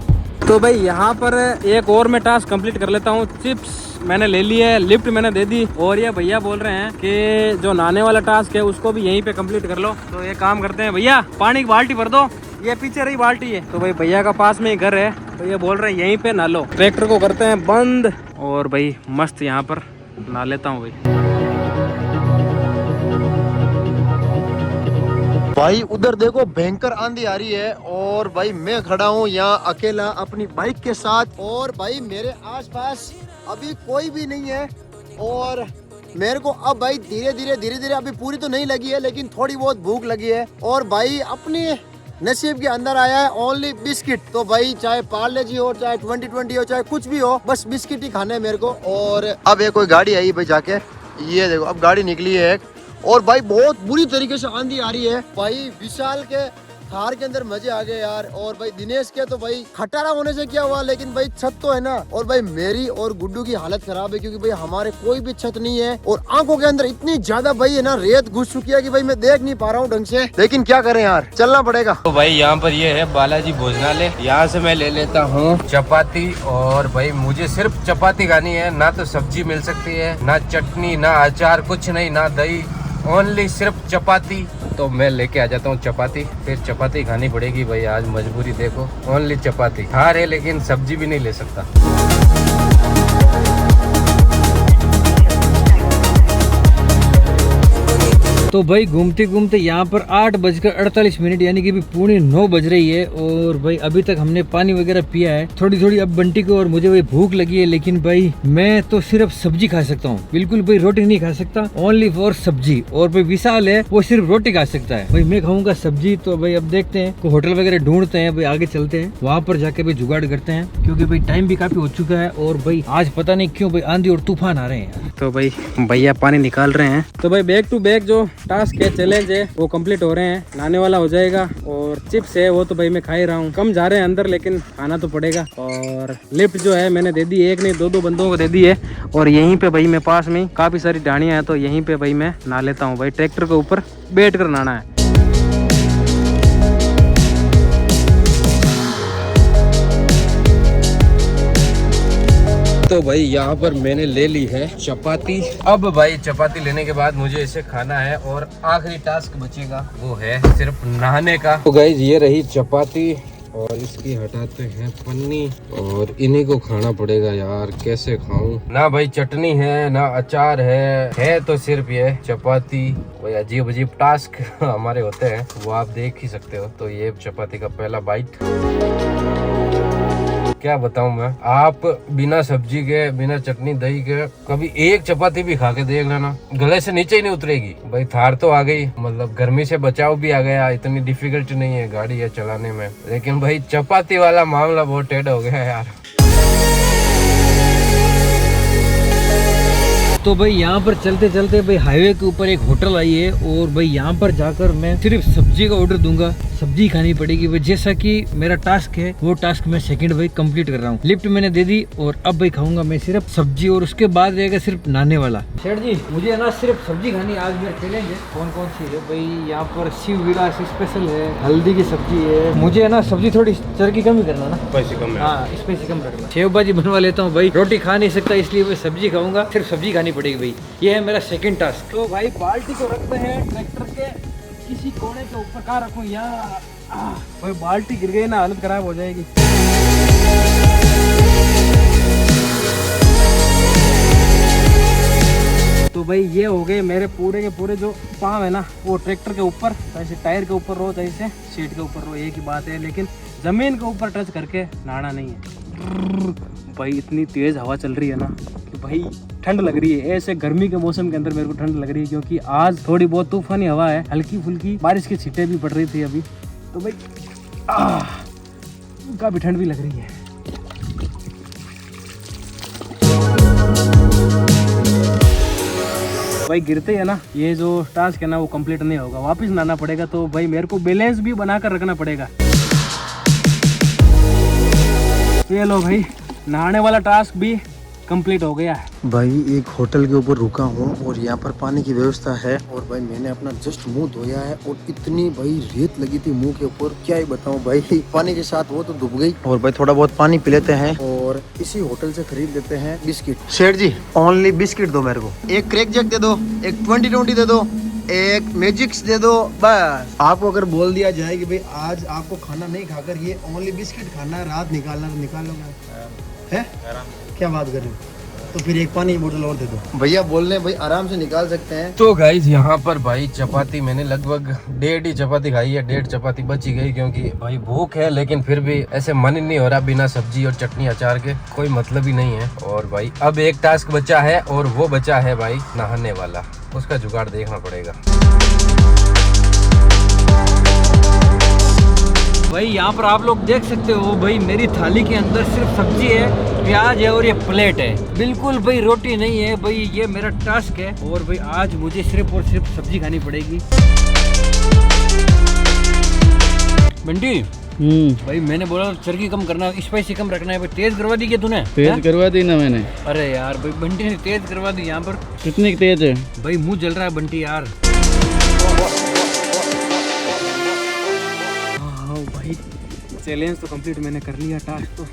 तो भाई यहाँ पर एक और मैं टास्क कंप्लीट कर लेता हूँ। चिप्स मैंने ले ली है, लिफ्ट मैंने दे दी, और ये भैया बोल रहे हैं कि जो नहाने वाला टास्क है उसको भी यहीं पे कंप्लीट कर लो। तो ये काम करते हैं, भैया पानी की बाल्टी भर दो, ये पीछे रही बाल्टी है। तो भाई भैया का पास में ही घर है, तो ये बोल रहे हैं यहीं पे नहा लो। ट्रैक्टर को करते हैं बंद, और भाई मस्त यहाँ पर नहा लेता हूँ भाई। भाई उधर देखो भयंकर आंधी आ रही है, और भाई मैं खड़ा हूँ यहाँ अकेला अपनी बाइक के साथ, और भाई मेरे आसपास अभी कोई भी नहीं है, और मेरे को अब भाई धीरे धीरे अभी पूरी तो नहीं लगी है, लेकिन थोड़ी बहुत भूख लगी है, और भाई अपने नसीब के अंदर आया है ओनली बिस्किट। तो भाई चाहे पार्ले जी हो, चाहे 2020 हो, चाहे कुछ भी हो, बस बिस्किट ही खाना है मेरे को। और अब एक कोई गाड़ी आई भाई, जाके ये देखो अब गाड़ी निकली है एक, और भाई बहुत बुरी तरीके से आंधी आ रही है भाई। विशाल के थार के अंदर मजे आ गए यार, और भाई दिनेश के तो भाई खटारा होने से क्या हुआ, लेकिन भाई छत तो है ना। और भाई मेरी और गुड्डू की हालत खराब है, क्योंकि भाई हमारे कोई भी छत नहीं है, और आंखों के अंदर इतनी ज्यादा भाई है ना रेत घुस चुकी है कि भाई मैं देख नहीं पा रहा हूँ ढंग से, लेकिन क्या करें यार, चलना पड़ेगा। तो भाई यहाँ पर ये है बालाजी भोजनालय, यहाँ से मैं ले लेता हूँ चपाती, और भाई मुझे सिर्फ चपाती खानी है, ना तो सब्जी मिल सकती है, ना चटनी, ना अचार, कुछ नहीं, ना दही, ओनली सिर्फ चपाती। तो मैं लेके आ जाता हूँ चपाती, फिर चपाती खानी पड़ेगी भाई, आज मजबूरी देखो, ओनली चपाती खा रहे, लेकिन सब्जी भी नहीं ले सकता। तो भाई घूमते घूमते यहाँ पर 8:48 यानी कि भी पूरी 9 बज रही है, और भाई अभी तक हमने पानी वगैरह पिया है थोड़ी थोड़ी। अब बंटी को और मुझे भाई भूख लगी है, लेकिन भाई मैं तो सिर्फ सब्जी खा सकता हूँ, बिल्कुल भाई रोटी नहीं खा सकता, ओनली फॉर सब्जी। और भाई विशाल है वो सिर्फ रोटी खा सकता है, भाई मैं खाऊंगा सब्जी। तो भाई अब देखते हैं, कोई होटल वगैरह ढूंढते हैं भाई, आगे चलते हैं, वहाँ पर जाके भाई जुगाड़ करते हैं, क्योंकि भाई टाइम भी काफी हो चुका है, और भाई आज पता नहीं क्यों भाई आंधी और तूफान आ रहे हैं। तो भाई भैया पानी निकाल रहे हैं। तो भाई बैक टू बैक जो टास्क है, चैलेंज है, वो कंप्लीट हो रहे हैं। नहाने वाला हो जाएगा, और चिप्स है वो तो भाई मैं खा ही रहा हूँ। कम जा रहे हैं अंदर, लेकिन खाना तो पड़ेगा। और लिफ्ट जो है मैंने दे दी, एक नहीं 2 बंदों को दे दी है, और यहीं पे भाई मैं पास में काफी सारी ढाणियाँ हैं, तो यहीं पे भाई मैं नहा लेता हूँ भाई। ट्रैक्टर के ऊपर बैठ कर नहाना है। तो भाई यहाँ पर मैंने ले ली है चपाती। अब भाई चपाती लेने के बाद मुझे इसे खाना है, और आखिरी टास्क बचेगा, वो है सिर्फ नहाने का। तो गाइस ये रही चपाती, और इसकी हटाते हैं पन्नी, और इन्हीं को खाना पड़ेगा यार, कैसे खाऊं। ना भाई चटनी है, ना अचार है तो सिर्फ ये चपाती। भाई अजीब अजीब टास्क हमारे होते हैं, वो आप देख ही सकते हो। तो ये चपाती का पहला बाइट, क्या बताऊं मैं, आप बिना सब्जी के, बिना चटनी दही के कभी एक चपाती भी खा के देख लेना, गले से नीचे ही नहीं उतरेगी। भाई थार तो आ गई, मतलब गर्मी से बचाव भी आ गया, इतनी डिफिकल्ट नहीं है गाड़ी है चलाने में, लेकिन भाई चपाती वाला मामला बहुत टेढ़ा हो गया यार। तो भाई यहाँ पर चलते चलते भाई हाईवे के ऊपर एक होटल आई है, और भाई यहाँ पर जाकर मैं सिर्फ सब्जी का ऑर्डर दूंगा, सब्जी खानी पड़ेगी भाई। जैसा कि मेरा टास्क है, वो टास्क मैं सेकंड भाई कंप्लीट कर रहा हूँ। लिफ्ट मैंने दे दी, और अब भाई खाऊंगा मैं सिर्फ सब्जी, और उसके बाद रहेगा सिर्फ नहाने वाला। सेठ जी मुझे ना सिर्फ सब्जी खानी, आज मेरा चैलेंज है। कौन कौन सी है भाई? यहाँ पर शिव विलास स्पेशल है, हल्दी की सब्जी है। मुझे ना सब्जी थोड़ी चरकी कम ही करना ना, स्पाइसी कम है। हाँ स्पाइसी कम करना। सेव भाजी बनवा लेता हूँ भाई, रोटी खा नहीं सकता, इसलिए भाई सब्जी खाऊंगा, सिर्फ सब्जी खानी पड़ेगी भाई। ये है मेरा सेकंड टास्क। तो भाई बाल्टी को रखते हैं ट्रैक्टर के किसी कोने के ऊपर। कहाँ रखूँ यार? भाई बाल्टी गिर गई ना, हालत खराब हो जाएगी। तो भाई ये हो गए मेरे पूरे के पूरे जो पाँव है ना, वो ट्रैक्टर के ऊपर, ऐसे टायर के ऊपर रो, ऐसे सीट के ऊपर रो, एक ही बात है, लेकिन जमीन के ऊपर टच करके नहाना नहीं है। भाई इतनी तेज़ हवा चल रही है ना कि भाई ठंड लग रही है। ऐसे गर्मी के मौसम के अंदर मेरे को ठंड लग रही है, क्योंकि आज थोड़ी बहुत तूफानी हवा है, हल्की फुल्की बारिश की छींटें भी पड़ रही थी अभी, तो भाई काफ़ी ठंड भी लग रही है। भाई गिरते है ना, ये जो टास्क है ना वो कंप्लीट नहीं होगा, वापस नहाना पड़ेगा। तो भाई मेरे को बैलेंस भी बना कर रखना पड़ेगा। ये लो भाई, नहाने वाला टास्क भी कंप्लीट हो गया है। भाई एक होटल के ऊपर रुका हूँ और यहाँ पर पानी की व्यवस्था है, और भाई मैंने अपना जस्ट मुंह धोया है और इतनी भाई रेत लगी थी मुंह के ऊपर, क्या ही बताऊँ भाई। पानी के साथ वो तो डूब गई। और भाई थोड़ा बहुत पानी पी लेते हैं और इसी होटल से खरीद लेते हैं बिस्किट। शेठ जी ओनली बिस्किट दो मेरे को, एक क्रैक जैक दे दो, एक 2020 दे दो, एक मैजिक्स दे दो, बस। आपको अगर बोल दिया जाए कि भाई आज आपको खाना नहीं खाकर ये ओनली बिस्किट खाना है, रात निकालना, तो निकाल लोगे? है क्या बात कर रहे हो? तो फिर एक पानी की बोतल और दे दो। भैया बोल रहे हैं भाई आराम से निकाल सकते हैं। तो गाइस यहाँ पर भाई चपाती मैंने लगभग 1.5 चपाती खाई है, 1.5 चपाती बची गई, क्योंकि भाई भूख है, लेकिन फिर भी ऐसे मन ही नहीं हो रहा बिना सब्जी और चटनी अचार के, कोई मतलब ही नहीं है। और भाई अब एक टास्क बचा है, और वो बचा है भाई नहाने वाला, उसका जुगाड़ देखना पड़ेगा। भाई यहाँ पर आप लोग देख सकते हो भाई, मेरी थाली के अंदर सिर्फ सब्जी है, प्याज है और ये प्लेट है, बिल्कुल भाई रोटी नहीं है। भाई ये मेरा टास्क है, और भाई आज मुझे सिर्फ और सिर्फ सब्जी खानी पड़ेगी। बंटी भाई मैंने बोला चर्बी कम करना, स्पाइसी कम रखना है, भाई तेज करवा दी क्या तूने? तेज करवा दी ना मैंने। अरे यार भाई बंटी ने तेज करवा दी यहाँ पर। कितनी तेज है भाई मुंह जल रहा है बंटी यार। भाई चैलेंज तो कंप्लीट मैंने कर लिया, टास्क तो,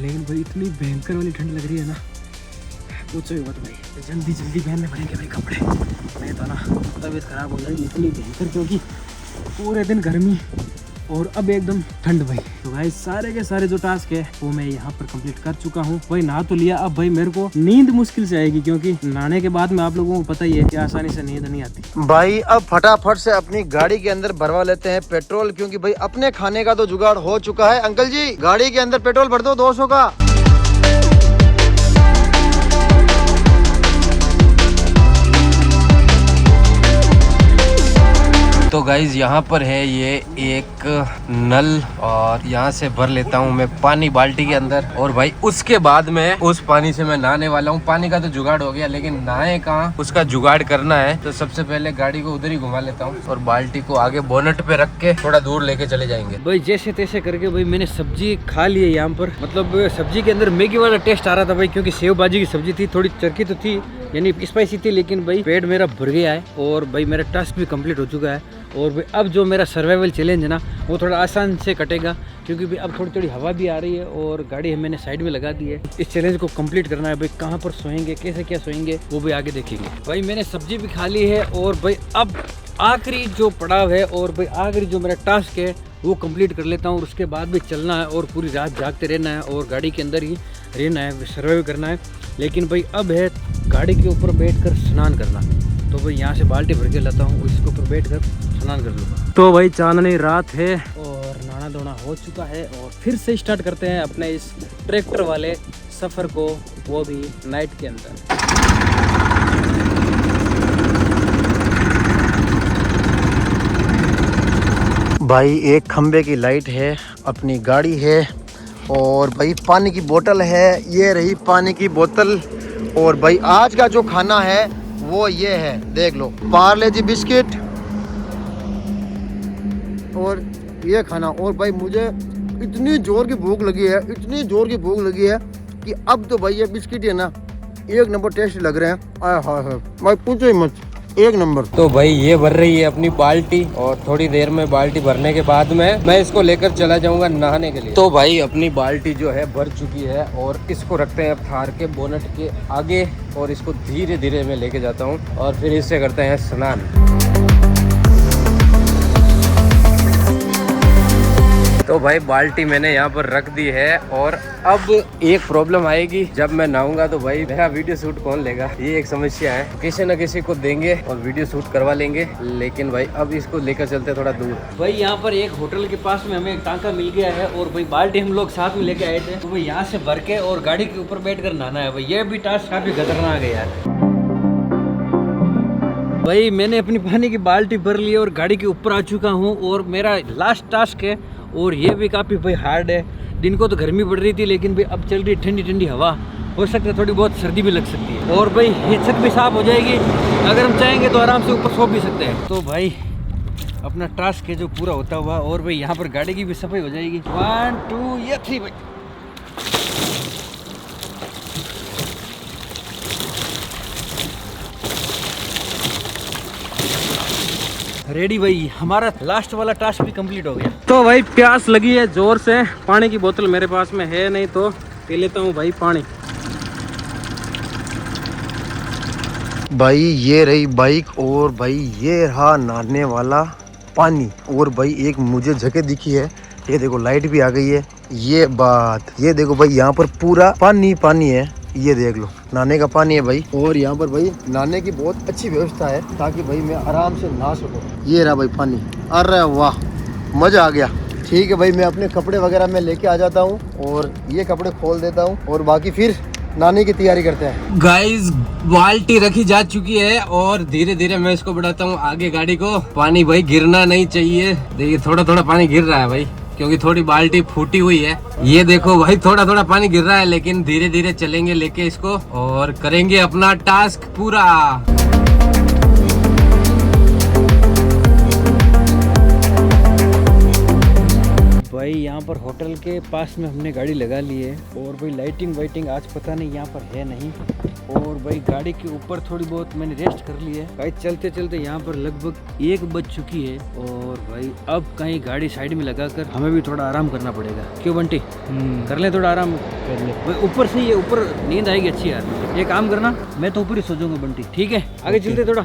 लेकिन भाई इतनी भयंकर वाली ठंड लग रही है ना, पूछो ही मत भाई। जल्दी जल्दी पहनने पड़ेंगे भाई कपड़े, नहीं तो ना तबीयत खराब हो जाएगी इतनी भयंकर, क्योंकि पूरे दिन गर्मी और अब एकदम ठंड भाई। तो भाई सारे के सारे जो टास्क है वो मैं यहाँ पर कंप्लीट कर चुका हूँ। भाई नहा तो लिया, अब भाई मेरे को नींद मुश्किल से आएगी, क्योंकि नहाने के बाद में आप लोगों को पता ही है कि आसानी से नींद नहीं आती। भाई अब फटाफट से अपनी गाड़ी के अंदर भरवा लेते हैं पेट्रोल, क्योंकि भाई अपने खाने का तो जुगाड़ हो चुका है। अंकल जी गाड़ी के अंदर पेट्रोल भर दो 200 का। तो गाइज यहाँ पर है ये एक नल, और यहाँ से भर लेता हूँ मैं पानी बाल्टी के अंदर, और भाई उसके बाद में उस पानी से मैं नहाने वाला हूँ। पानी का तो जुगाड़ हो गया, लेकिन नहाए कहाँ उसका जुगाड़ करना है। तो सबसे पहले गाड़ी को उधर ही घुमा लेता हूँ, और बाल्टी को आगे बोनट पे रख के थोड़ा दूर लेके चले जाएंगे। भाई जैसे तैसे करके भाई मैंने सब्जी खा ली है यहाँ पर, मतलब सब्जी के अंदर मैगी वाला टेस्ट आ रहा था भाई, क्योंकि सेव भाजी की सब्जी थी, थोड़ी चरकी तो थी, यानी स्पाइसी थी, लेकिन भाई पेट मेरा भर गया है, और भाई मेरा टास्क भी कंप्लीट हो चुका है। और भाई अब जो मेरा सर्वाइवल चैलेंज है ना वो थोड़ा आसान से कटेगा, क्योंकि भाई अब थोड़ी थोड़ी हवा भी आ रही है, और गाड़ी मैंने साइड में लगा दी है। इस चैलेंज को कंप्लीट करना है भाई। कहाँ पर सोएंगे, कैसे क्या सोएंगे, वो भी आगे देखेंगे। भाई मैंने सब्जी भी खा ली है, और भाई अब आखिरी जो पड़ाव है, और भाई आखिरी जो मेरा टास्क है वो कंप्लीट कर लेता हूँ, और उसके बाद भी चलना है, और पूरी रात जागते रहना है, और गाड़ी के अंदर ही रहना है, सर्वाइव करना है। लेकिन भाई अब है गाड़ी के ऊपर बैठकर स्नान करना, तो भाई यहाँ से बाल्टी भर के लाता हूँ, इसके ऊपर बैठकर स्नान कर लूँगा। तो भाई चांदनी रात है और नहाना धोना हो चुका है, और फिर से स्टार्ट करते हैं अपने इस ट्रैक्टर वाले सफ़र को, वो भी नाइट के अंदर। भाई एक खंबे की लाइट है, अपनी गाड़ी है, और भाई पानी की बोतल है, ये रही पानी की बोतल। और भाई आज का जो खाना है वो ये है, देख लो, पार्ले जी बिस्किट और ये खाना। और भाई मुझे इतनी जोर की भूख लगी है, इतनी जोर की भूख लगी है कि अब तो भाई ये बिस्किट है ना एक नंबर टेस्ट लग रहे हैं। आय हाय हाय भाई पूछो ही मत, एक नंबर। तो भाई ये भर रही है अपनी बाल्टी, और थोड़ी देर में बाल्टी भरने के बाद में मैं इसको लेकर चला जाऊंगा नहाने के लिए। तो भाई अपनी बाल्टी जो है भर चुकी है, और इसको रखते हैं अब थार के बोनट के आगे, और इसको धीरे धीरे मैं लेके जाता हूँ, और फिर इससे करते हैं स्नान। तो भाई बाल्टी मैंने यहाँ पर रख दी है और अब एक प्रॉब्लम आएगी, जब मैं नहाऊंगा तो भाई मेरा वीडियो शूट कौन लेगा, ये एक समस्या है। किसी न किसी को देंगे और वीडियो शूट करवा लेंगे, लेकिन भाई अब इसको लेकर चलते थोड़ा दूर। भाई यहाँ पर एक होटल के पास में हमें एक टांका मिल गया है और भाई बाल्टी हम लोग साथ में लेके आए थे, तो भाई यहाँ से भर के और गाड़ी के ऊपर बैठ कर नहाना है। भाई ये भी टास्क काफी खतरनाक है यार। भाई मैंने अपनी पानी की बाल्टी भर ली और गाड़ी के ऊपर आ चुका हूँ और मेरा लास्ट टास्क है और ये भी काफ़ी भाई हार्ड है। दिन को तो गर्मी पड़ रही थी, लेकिन भाई अब चल रही ठंडी ठंडी हवा, हो सकता है थोड़ी बहुत सर्दी भी लग सकती है और भाई ये छत भी साफ हो जाएगी। अगर हम चाहेंगे तो आराम से ऊपर सो भी सकते हैं। तो भाई अपना टास्क है जो पूरा होता हुआ और भाई यहाँ पर गाड़ी की भी सफाई हो जाएगी। 1 2 या 3 भाई। रेडी भाई, हमारा लास्ट वाला टास्क भी कंप्लीट हो गया। तो भाई प्यास लगी है जोर से, पानी की बोतल मेरे पास में है नहीं तो पी लेता हूँ भाई पानी। भाई ये रही बाइक और भाई ये रहा नहाने वाला पानी। और भाई एक मुझे जगह दिखी है, ये देखो लाइट भी आ गई है। ये बात, ये देखो भाई यहाँ पर पूरा पानी पानी है, ये देख लो नहाने का पानी है भाई। और यहाँ पर भाई नहाने की बहुत अच्छी व्यवस्था है ताकि भाई मैं आराम से नहा सकूँ। ये रहा भाई पानी, अरे वाह मजा आ गया। ठीक है भाई, मैं अपने कपड़े वगैरह में लेके आ जाता हूँ और ये कपड़े खोल देता हूँ और बाकी फिर नहाने की तैयारी करते हैं। गाइस बाल्टी रखी जा चुकी है और धीरे धीरे मैं इसको बढ़ाता हूँ आगे गाड़ी को। पानी भाई गिरना नहीं चाहिए, देखिए थोड़ा थोड़ा पानी गिर रहा है भाई, क्योंकि थोड़ी बाल्टी फूटी हुई है। ये देखो भाई थोड़ा थोड़ा पानी गिर रहा है, लेकिन धीरे धीरे चलेंगे लेके इसको और करेंगे अपना टास्क पूरा। भाई यहाँ पर होटल के पास में हमने गाड़ी लगा ली है और भाई लाइटिंग वाइटिंग आज पता नहीं यहाँ पर है नहीं। और भाई गाड़ी के ऊपर थोड़ी बहुत मैंने रेस्ट कर ली है। भाई चलते चलते यहाँ पर लगभग 1 बज चुकी है और भाई अब कहीं गाड़ी साइड में लगाकर हमें भी थोड़ा आराम करना पड़ेगा। क्यों बंटी, कर ले थोड़ा आराम कर ले भाई। ऊपर से ये ऊपर नींद आएगी अच्छी यार। ये काम करना, मैं तो ऊपर ही सो जाऊंगा बंटी, ठीक है? आगे चलते थोड़ा।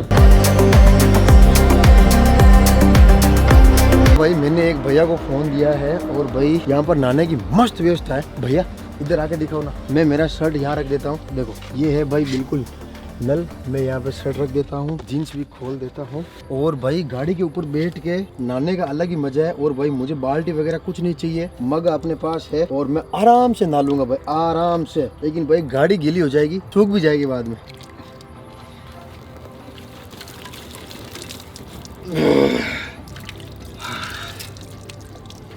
भाई मैंने एक भैया को फोन दिया है और भाई यहाँ पर नहाने की मस्त व्यवस्था है। भैया इधर आके दिखाओ ना। मैं मेरा शर्ट यहाँ रख देता हूँ, देखो ये है भाई बिल्कुल नल। मैं यहाँ पे शर्ट रख देता हूँ, जीन्स भी खोल देता हूँ और भाई गाड़ी के ऊपर बैठ के नहाने का अलग ही मजा है। और भाई मुझे बाल्टी वगैरह कुछ नहीं चाहिए, मग अपने पास है और मैं आराम से नहा लूंगा भाई, आराम से। लेकिन भाई गाड़ी गीली हो जाएगी, सूख भी जाएगी बाद में।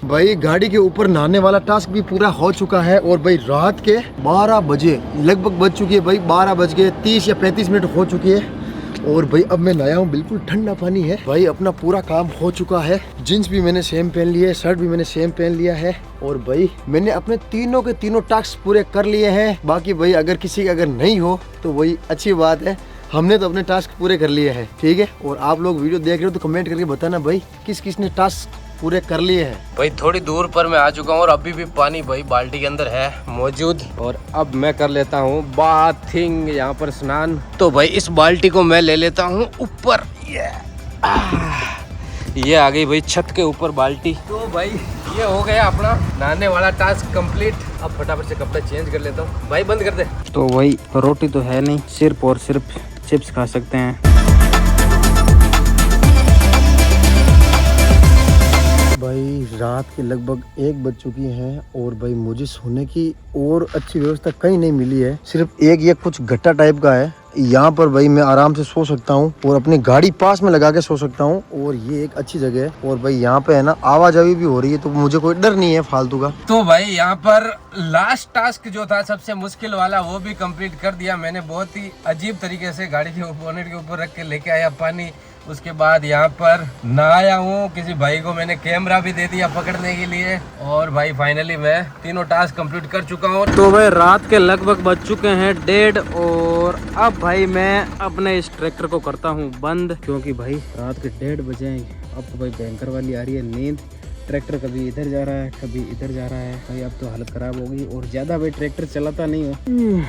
भाई गाड़ी के ऊपर नहाने वाला टास्क भी पूरा हो चुका है और भाई रात के 12 बजे लगभग बज चुकी है भाई, 12 बज के 30 या 35 मिनट हो चुकी है। और भाई अब मैं नया हूँ, बिल्कुल ठंडा पानी है भाई। अपना पूरा काम हो चुका है, जीन्स भी मैंने सेम पहन लिया है, शर्ट भी मैंने सेम पहन लिया है और भाई मैंने अपने तीनों के तीनों टास्क पूरे कर लिए हैं। बाकी भाई अगर किसी का अगर नहीं हो तो वही अच्छी बात है, हमने तो अपने टास्क पूरे कर लिए हैं, ठीक है? और आप लोग वीडियो देख रहे हो तो कमेंट करके बताना भाई किस किस ने टास्क पूरे कर लिए हैं। भाई थोड़ी दूर पर मैं आ चुका हूँ और अभी भी पानी भाई बाल्टी के अंदर है मौजूद। और अब मैं कर लेता हूँ बाथिंग, यहाँ पर स्नान। तो भाई इस बाल्टी को मैं ले लेता हूँ ऊपर। ये आ गई भाई छत के ऊपर बाल्टी। तो भाई ये हो गया अपना नहाने वाला टास्क कंप्लीट। अब फटाफट से कपड़े चेंज कर लेता हूँ। भाई बंद कर दे। तो भाई रोटी तो है नहीं, सिर्फ और सिर्फ चिप्स खा सकते हैं। भाई रात के लगभग 1 बज चुकी है और भाई मुझे सोने की और अच्छी व्यवस्था कहीं नहीं मिली है। सिर्फ एक ये कुछ गट्टा टाइप का है, यहाँ पर भाई मैं आराम से सो सकता हूँ और अपनी गाड़ी पास में लगा के सो सकता हूँ। और ये एक अच्छी जगह है और भाई यहाँ पे है ना आवाजाही भी हो रही है, तो मुझे कोई डर नहीं है फालतू का। तो भाई यहाँ पर लास्ट टास्क जो था सबसे मुश्किल वाला, वो भी कंप्लीट कर दिया मैंने। बहुत ही अजीब तरीके से गाड़ी के बोनेट के ऊपर रख के लेके आया पानी। उसके बाद यहाँ पर नहाया हूँ, किसी भाई को मैंने कैमरा भी दे दिया पकड़ने के लिए। और भाई फाइनली मैं तीनों टास्क कंप्लीट कर चुका हूँ। तो भाई रात के लगभग बज चुके हैं 1:30 और अब भाई मैं अपने इस ट्रैक्टर को करता हूँ बंद, क्योंकि भाई रात के 1:30 बजे हैं। अब तो भाई भयंकर वाली आ रही है नींद। ट्रैक्टर कभी इधर जा रहा है कभी इधर जा रहा है भाई, अब तो हालत ख़राब हो गई। और ज़्यादा भाई ट्रैक्टर चलाता नहीं हो,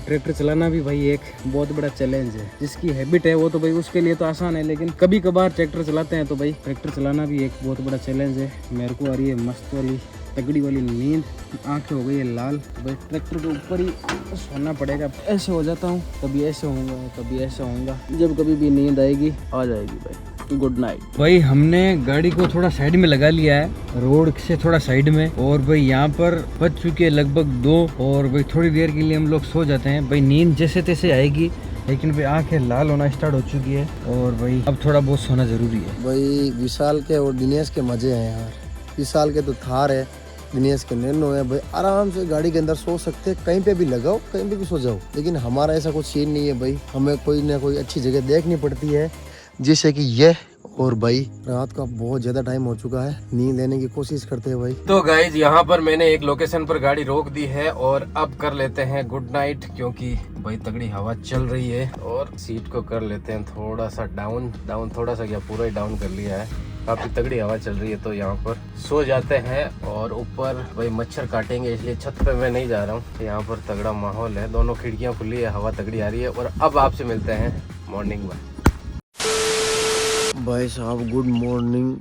ट्रैक्टर चलाना भी भाई एक बहुत बड़ा चैलेंज है। जिसकी हैबिट है वो तो भाई उसके लिए तो आसान है, लेकिन कभी कभार ट्रैक्टर चलाते हैं तो भाई ट्रैक्टर चलाना भी एक बहुत बड़ा चैलेंज है। मेरे को आ रही है मस्त वाली तगड़ी वाली नींद, आंखें हो गई है लाल। भाई ट्रैक्टर के ऊपर ही सोना पड़ेगा। ऐसे हो जाता हूँ, कभी ऐसे होऊंगा, कभी ऐसा होऊंगा। जब कभी भी नींद आएगी आ जाएगी भाई। Good night. भाई हमने गाड़ी को थोड़ा साइड में लगा लिया है, रोड से थोड़ा साइड में, और भाई यहाँ पर बज चुके हैं लगभग 2, और भाई थोड़ी देर के लिए हम लोग सो जाते हैं। भाई नींद जैसे तैसे आएगी, लेकिन भाई आंखें लाल होना स्टार्ट हो चुकी है, और भाई अब थोड़ा बहुत सोना जरूरी है। भाई विशाल के और दिनेश के मजे हैं यार। विशाल के तो थार है, दिनेश के नैनो है। भाई आराम से गाड़ी के अंदर सो सकते हैं, कहीं पे भी लगाओ, कहीं पे भी सो जाओ। लेकिन हमारा ऐसा कुछ सीन नहीं है भाई, हमें कोई ना कोई अच्छी जगह देखनी पड़ती है, जैसे कि ये। और भाई रात का बहुत ज्यादा टाइम हो चुका है, नींद लेने की कोशिश करते हैं भाई। तो गाइज यहाँ पर मैंने एक लोकेशन पर गाड़ी रोक दी है, और अब कर लेते हैं गुड नाइट, क्योंकि भाई तगड़ी हवा चल रही है। और सीट को कर लेते हैं थोड़ा सा डाउन थोड़ा सा क्या पूरा ही डाउन कर लिया है, काफी तगड़ी हवा चल रही है। तो यहाँ पर सो जाते हैं, और ऊपर भाई मच्छर काटेंगे, इसलिए छत पे मैं नहीं जा रहा हूँ। यहाँ पर तगड़ा माहौल है, दोनों खिड़कियाँ खुली है, हवा तगड़ी आ रही है। और अब आपसे मिलते हैं मॉर्निंग में। भाई साहब गुड मॉर्निंग।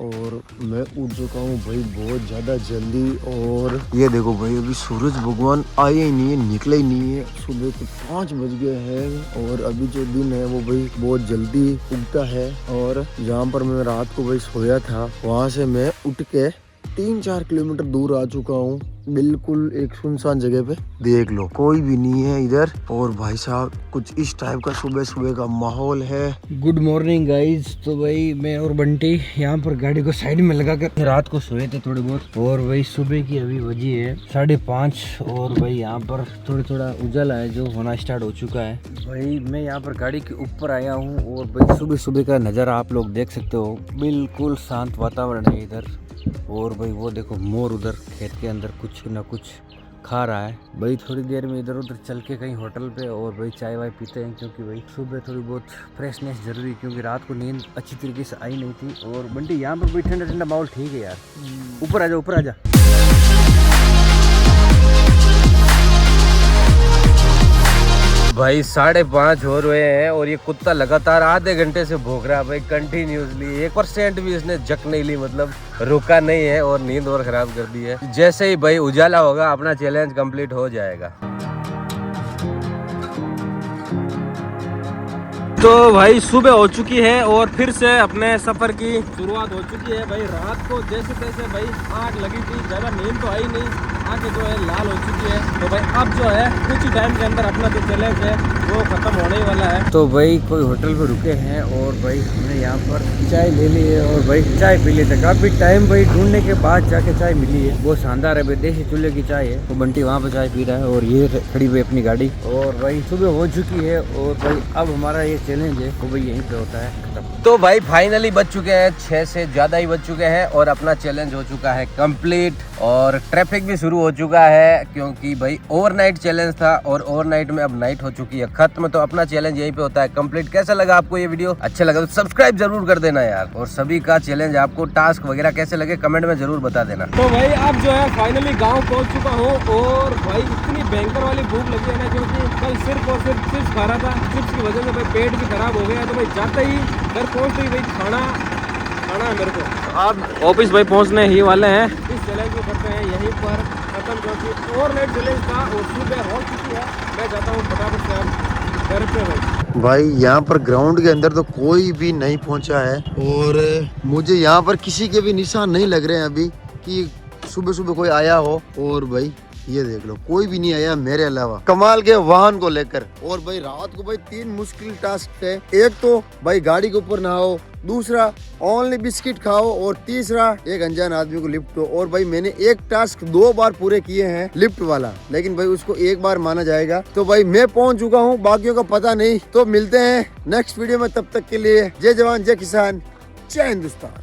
और मैं उठ चुका हूँ भाई बहुत ज़्यादा जल्दी। और ये देखो भाई अभी सूरज भगवान आए ही नहीं है, निकले ही नहीं है। सुबह के 5 बज गए हैं, और अभी जो दिन है वो भाई बहुत जल्दी उगता है। और जहाँ पर मैं रात को भाई सोया था, वहाँ से मैं उठ के 3-4 किलोमीटर दूर आ चुका हूँ। बिल्कुल एक सुनसान जगह पे, देख लो कोई भी नहीं है इधर। और भाई साहब कुछ इस टाइप का सुबह सुबह का माहौल है। Good morning guys. तो भाई मैं और बंटी यहाँ पर गाड़ी को साइड में लगाकर रात को सोए थे थोड़े बहुत, और भाई सुबह की अभी बजी है 5:30। और भाई यहाँ पर थोड़ा उजाला है जो होना स्टार्ट हो चुका है। भाई मैं यहाँ पर गाड़ी के ऊपर आया हूँ, और भाई सुबह सुबह का नज़ारा आप लोग देख सकते हो। बिल्कुल शांत वातावरण है इधर। और भाई वो देखो मोर उधर खेत के अंदर कुछ ना कुछ खा रहा है। भाई थोड़ी देर में इधर उधर चल के कहीं होटल पे और भाई चाय वाय पीते हैं, क्योंकि भाई सुबह थोड़ी बहुत फ्रेशनेस जरूरी, क्योंकि रात को नींद अच्छी तरीके से आई नहीं थी। और बंटी यहाँ पर भी ठंडा ठंडा माहौल ठीक है यार। ऊपर आ जा, ऊपर आ जा। भाई 5:30 हो रहे हैं, और ये कुत्ता लगातार आधे घंटे से भौंक रहा है भाई कंटिन्यूसली। 1% भी इसने जक नहीं ली, मतलब रुका नहीं है, और नींद और खराब कर दी है। जैसे ही भाई उजाला होगा अपना चैलेंज कंप्लीट हो जाएगा। तो भाई सुबह हो चुकी है, और फिर से अपने सफर की शुरुआत हो चुकी है। भाई रात को जैसे तैसे भाई आग लगी थी, ज्यादा नींद तो आई नहीं, आंखें जो है लाल हो चुकी है। तो भाई अब जो है कुछ ही टाइम के अंदर अपना जो चैलेंज है वो खत्म होने ही वाला है। तो भाई कोई होटल पे रुके हैं, और भाई हमने यहाँ पर चाय ले ली है, और भाई चाय पी लेते। काफी टाइम भाई ढूंढने के बाद जाके चाय मिली है, बहुत शानदार है भाई, देसी चूल्हे की चाय है। तो बंटी वहाँ पे चाय पी रहा है, और ये खड़ी हुई अपनी गाड़ी। और भाई सुबह हो चुकी है, और भाई अब हमारा ये चैलेंज है वो भाई यहीं पे होता है खत्म। तो भाई फाइनली बज चुके हैं 6 से ज्यादा ही बज चुके हैं, और अपना चैलेंज हो चुका है कंप्लीट। और ट्रैफिक भी शुरू हो चुका है, क्योंकि भाई ओवरनाइट चैलेंज था, और ओवरनाइट में अब नाइट हो चुकी है खत्म। तो अपना चैलेंज यहीं पे होता है कंप्लीट। कैसा लगा आपको ये वीडियो? अच्छा लगा तो सब्सक्राइब जरूर कर देना यार। और सभी का चैलेंज आपको टास्क वगैरह कैसे लगे कमेंट में जरूर बता देना। तो भाई अब जो है फाइनली गांव पहुंच चुका हूँ, और भाई इतनी भयंकर वाली भूख लगी है ना, क्योंकि कल सिर्फ और सिर्फ चिप्स खा रहा था। चिप्स की वजह से भाई पेट भी खराब हो गया। तो भाई जाते ही घर पहुंचते ही भाई खाना है मेरे को। अब ऑफिस भाई पहुंचने ही वाले हैं। इस चैलेंज को करते हैं यहीं पर खत्म, क्योंकि ओवरनाइट चैलेंज था और सुबह हो चुकी है। मैं जाता हूँ फटाफट से घर पे। भाई यहाँ पर ग्राउंड के अंदर तो कोई भी नहीं पहुँचा है, और मुझे यहाँ पर किसी के भी निशान नहीं लग रहे हैं अभी कि सुबह सुबह कोई आया हो। और भाई ये देख लो कोई भी नहीं आया मेरे अलावा, कमाल के वाहन को लेकर। और भाई रात को भाई 3 मुश्किल टास्क है। एक तो भाई गाड़ी के ऊपर नहाओ, दूसरा ओनली बिस्किट खाओ, और तीसरा एक अनजान आदमी को लिफ्ट दो। और भाई मैंने एक टास्क 2 बार पूरे किए हैं लिफ्ट वाला, लेकिन भाई उसको 1 बार माना जाएगा। तो भाई मैं पहुंच चुका हूं, बाकियों का पता नहीं। तो मिलते हैं नेक्स्ट वीडियो में, तब तक के लिए जय जवान जय किसान जय हिंदुस्तान।